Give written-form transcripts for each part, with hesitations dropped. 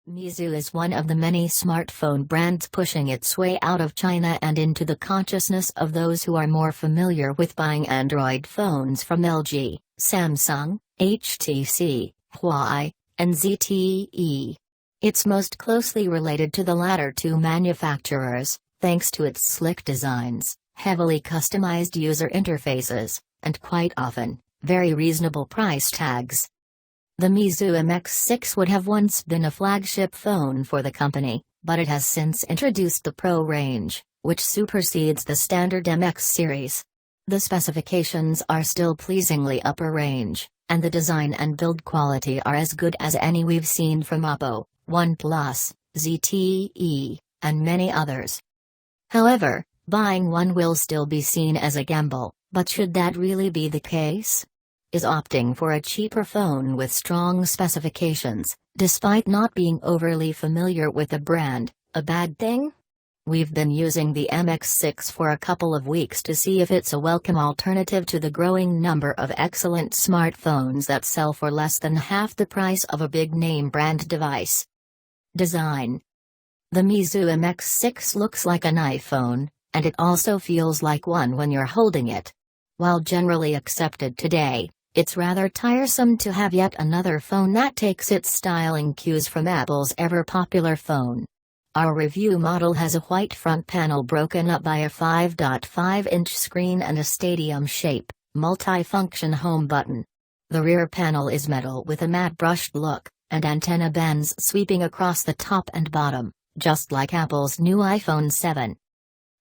Meizu is one of the many smartphone brands pushing its way out of China and into the consciousness of those who are more familiar with buying Android phones from LG, Samsung, HTC, Huawei, and ZTE. It's most closely related to the latter two manufacturers, thanks to its slick designs, heavily customized user interfaces, and quite often, very reasonable price tags. The Meizu MX6 would have once been a flagship phone for the company, but it has since introduced the Pro range, which supersedes the standard MX series. The specifications are still pleasingly upper range, and the design and build quality are as good as any we've seen from Oppo, OnePlus, ZTE, and many others. However, buying one will still be seen as a gamble, but should that really be the case? Is opting for a cheaper phone with strong specifications, despite not being overly familiar with the brand, a bad thing? We've been using the MX6 for a couple of weeks to see if it's a welcome alternative to the growing number of excellent smartphones that sell for less than half the price of a big-name brand device. Design. The Meizu MX6 looks like an iPhone, and it also feels like one when you're holding it. While generally accepted today, it's rather tiresome to have yet another phone that takes its styling cues from Apple's ever-popular phone. Our review model has a white front panel broken up by a 5.5-inch screen and a stadium-shape, multi-function home button. The rear panel is metal with a matte brushed look, and antenna bands sweeping across the top and bottom, just like Apple's new iPhone 7.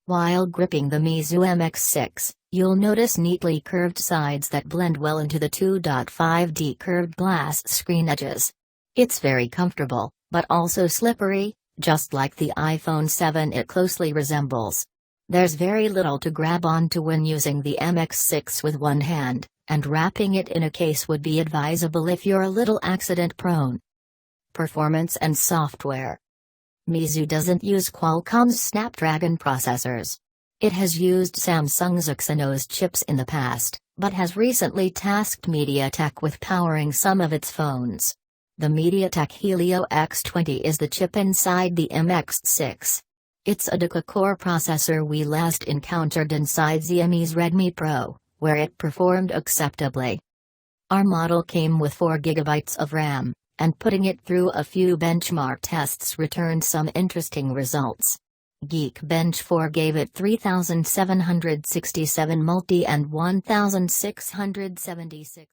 While gripping the Meizu MX6, you'll notice neatly curved sides that blend well into the 2.5D curved glass screen edges. It's very comfortable, but also slippery, just like the iPhone 7 it closely resembles. There's very little to grab onto when using the MX6 with one hand, and wrapping it in a case would be advisable if you're a little accident-prone. Performance and software. Meizu doesn't use Qualcomm's Snapdragon processors. It has used Samsung's Exynos chips in the past, but has recently tasked MediaTek with powering some of its phones. The MediaTek Helio X20 is the chip inside the MX6. It's a dual-core processor we last encountered inside Xiaomi's Redmi Pro, where it performed acceptably. Our model came with 4 GB of RAM, and putting it through a few benchmark tests returned some interesting results. Geekbench 4 gave it 3,767 multi and 1,676.